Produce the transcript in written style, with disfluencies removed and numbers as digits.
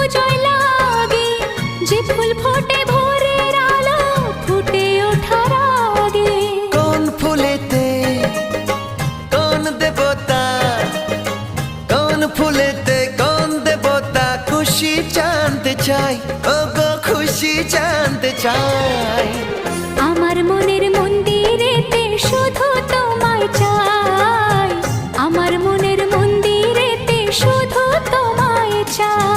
পুজোয় লাগে, যে ফুল ফোটে ভোরের আলো ফুটে ওঠার আগে। কোন ফুলেতে কোন দেবতা, কোন ফুলেতে কোন দেবতা খুশি জানতে চাই, ও গো খুশি জানতে চাই। আমার মনের মন্দিরেতে শুধু তোমায় চাই, আমার মনের মন্দিরেতে শুধু তোমায় চাই।